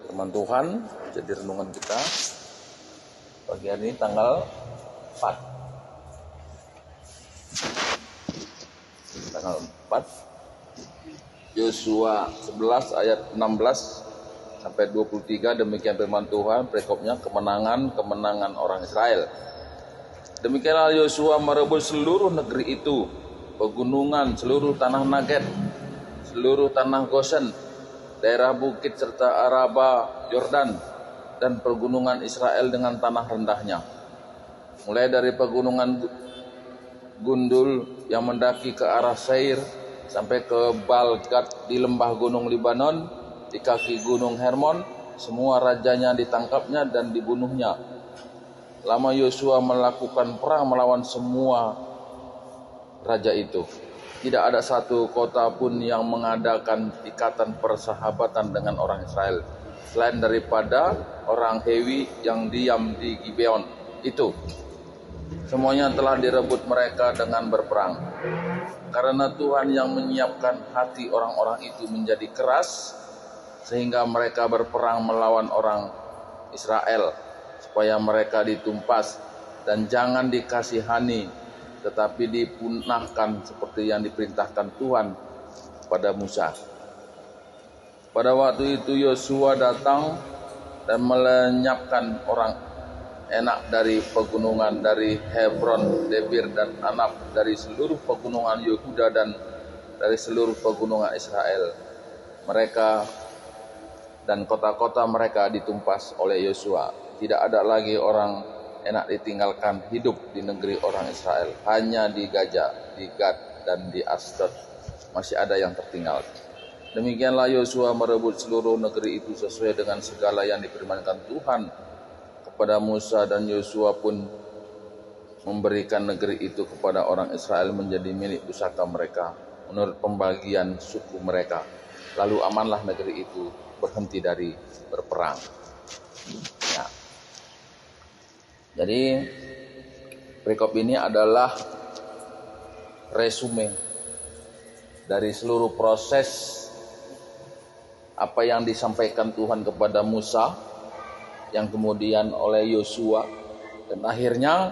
Firman Tuhan jadi renungan kita pagi hari ini tanggal 4. Tanggal 4 Yosua 11 ayat 16 sampai 23. Demikian firman Tuhan, perikopnya kemenangan orang Israel. Demikianlah Yosua merebut seluruh negeri itu, pegunungan, seluruh tanah Negev, seluruh tanah Gosen, daerah bukit serta Araba, Yordan, dan pegunungan Israel dengan tanah rendahnya. Mulai dari pegunungan Gundul yang mendaki ke arah Seir sampai ke Baal-Gad di lembah gunung Libanon, di kaki gunung Hermon, semua rajanya ditangkapnya dan dibunuhnya. Lama Yosua melakukan perang melawan semua raja itu. Tidak ada satu kota pun yang mengadakan ikatan persahabatan dengan orang Israel, selain daripada orang Hewi yang diam di Gibeon itu. Semuanya telah direbut mereka dengan berperang. Karena Tuhan yang menyiapkan hati orang-orang itu menjadi keras, sehingga mereka berperang melawan orang Israel, supaya mereka ditumpas dan jangan dikasihani, tetapi dipunahkan seperti yang diperintahkan Tuhan pada Musa. Pada waktu itu Yosua datang dan melenyapkan orang Enak dari pegunungan, dari Hebron, Debir dan Anab, dari seluruh pegunungan Yehuda dan dari seluruh pegunungan Israel. Mereka dan kota-kota mereka ditumpas oleh Yosua. Tidak ada lagi orang Enak ditinggalkan hidup di negeri orang Israel. Hanya di Gaza, di Gad, dan di Asdod masih ada yang tertinggal. Demikianlah Yosua merebut seluruh negeri itu sesuai dengan segala yang difirmankan Tuhan kepada Musa, dan Yosua pun memberikan negeri itu kepada orang Israel menjadi milik pusaka mereka menurut pembagian suku mereka. Lalu amanlah negeri itu berhenti dari berperang. Ya. Jadi perikop ini adalah resume dari seluruh proses apa yang disampaikan Tuhan kepada Musa, yang kemudian oleh Yosua, dan akhirnya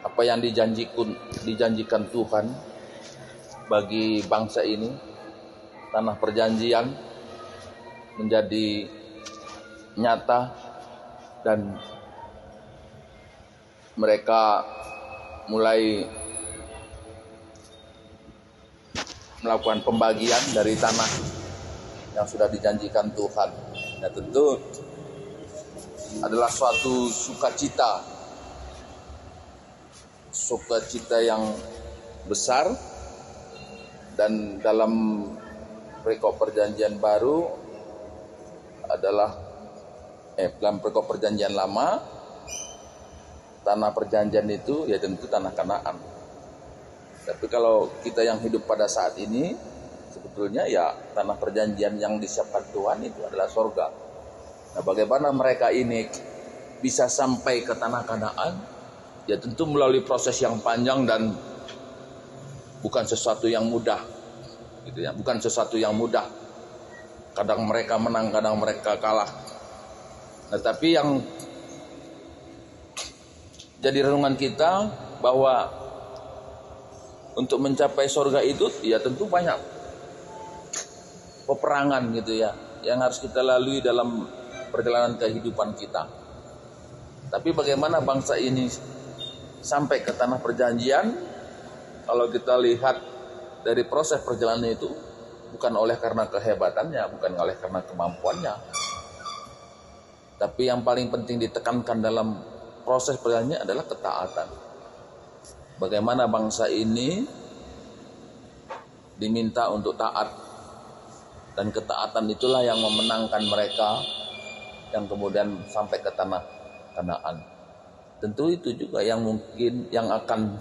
apa yang dijanjikan Tuhan bagi bangsa ini, tanah perjanjian menjadi nyata dan mereka mulai melakukan pembagian dari tanah yang sudah dijanjikan Tuhan. Nah, tentu adalah suatu sukacita yang besar. Dan dalam perikop perjanjian baru adalah dalam perikop perjanjian lama, tanah perjanjian itu ya tentu tanah Kanaan. Tapi kalau kita yang hidup pada saat ini, sebetulnya ya tanah perjanjian yang disiapkan Tuhan itu adalah sorga. Nah, bagaimana mereka ini bisa sampai ke tanah Kanaan? Ya tentu melalui proses yang panjang dan bukan sesuatu yang mudah, gitu ya. Bukan sesuatu yang mudah. Kadang mereka menang, kadang mereka kalah. Nah, tapi yang jadi renungan kita bahwa untuk mencapai surga itu ya tentu banyak peperangan gitu ya, yang harus kita lalui dalam perjalanan kehidupan kita. Tapi bagaimana bangsa ini sampai ke tanah perjanjian? Kalau kita lihat dari proses perjalanan itu, bukan oleh karena kehebatannya, bukan oleh karena kemampuannya, tapi yang paling penting ditekankan dalam proses perjalanannya adalah ketaatan. Bagaimana bangsa ini diminta untuk taat, dan ketaatan itulah yang memenangkan mereka, yang kemudian sampai ke tanah Kanaan. Tentu itu juga yang mungkin yang akan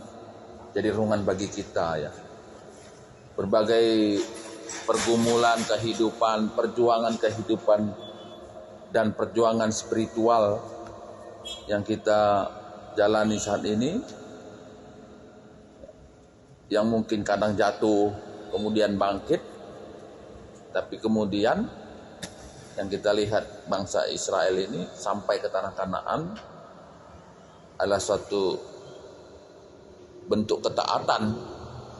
jadi renungan bagi kita ya. Berbagai pergumulan kehidupan, perjuangan kehidupan, dan perjuangan spiritual yang kita jalani saat ini, yang mungkin kadang jatuh kemudian bangkit, tapi kemudian yang kita lihat bangsa Israel ini sampai ke tanah Kanaan adalah suatu bentuk ketaatan.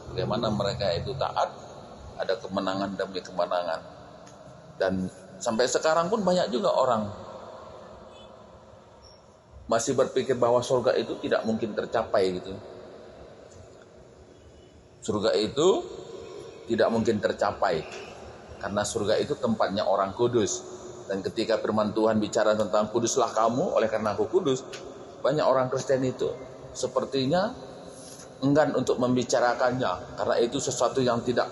Bagaimana mereka itu taat, ada kemenangan demi kemenangan. Dan sampai sekarang pun banyak juga orang masih berpikir bahwa surga itu tidak mungkin tercapai gitu. Surga itu tidak mungkin tercapai karena surga itu tempatnya orang kudus. Dan ketika firman Tuhan bicara tentang kuduslah kamu oleh karena aku kudus, banyak orang Kristen itu sepertinya enggan untuk membicarakannya karena itu sesuatu yang tidak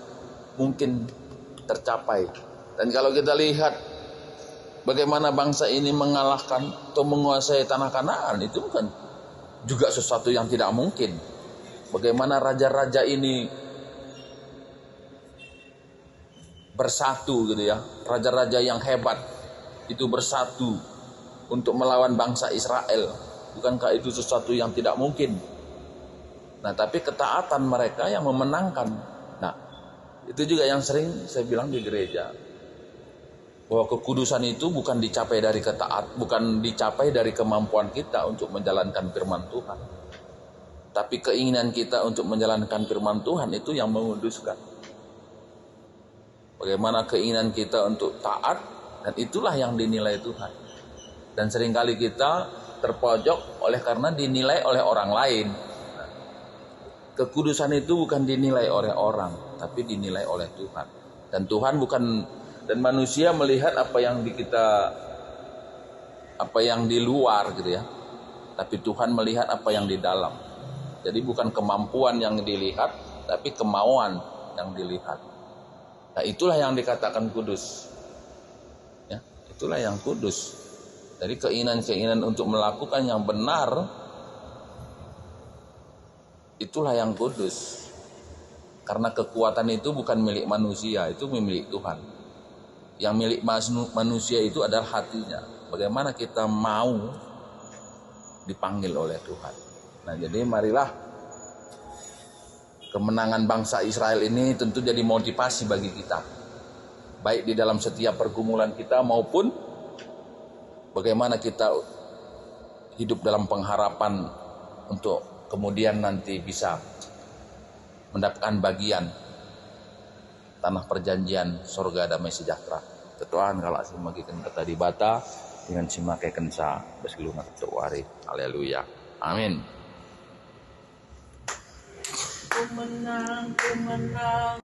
mungkin tercapai. Dan kalau kita lihat bagaimana bangsa ini mengalahkan atau menguasai tanah Kanaan, itu bukan juga sesuatu yang tidak mungkin. Bagaimana raja-raja ini bersatu gitu ya, raja-raja yang hebat itu bersatu untuk melawan bangsa Israel. Bukankah itu sesuatu yang tidak mungkin? Nah, tapi ketaatan mereka yang memenangkan. Nah, itu juga yang sering saya bilang di gereja, bahwa kekudusan itu bukan dicapai dari bukan dicapai dari kemampuan kita untuk menjalankan firman Tuhan, tapi keinginan kita untuk menjalankan firman Tuhan itu yang menguduskan. Bagaimana keinginan kita untuk taat, dan itulah yang dinilai Tuhan. Dan seringkali kita terpojok oleh karena dinilai oleh orang lain. Kekudusan itu bukan dinilai oleh orang, tapi dinilai oleh Tuhan. Dan Tuhan dan manusia melihat apa yang di luar gitu ya. Tapi Tuhan melihat apa yang di dalam. Jadi bukan kemampuan yang dilihat, tapi kemauan yang dilihat. Nah, itulah yang dikatakan kudus. Ya, itulah yang kudus. Jadi keinginan-keinginan untuk melakukan yang benar, itulah yang kudus. Karena kekuatan itu bukan milik manusia, itu milik Tuhan. Yang milik manusia itu adalah hatinya. Bagaimana kita mau dipanggil oleh Tuhan. Nah, jadi marilah kemenangan bangsa Israel ini tentu jadi motivasi bagi kita. Baik di dalam setiap pergumulan kita maupun bagaimana kita hidup dalam pengharapan untuk kemudian nanti bisa mendapatkan bagian tanah perjanjian surga damai sejahtera. Tuhan kalau asing magikan kata di bata dengan simakai kensa besilungan untuk wari. Haleluya. Amin. Ku menang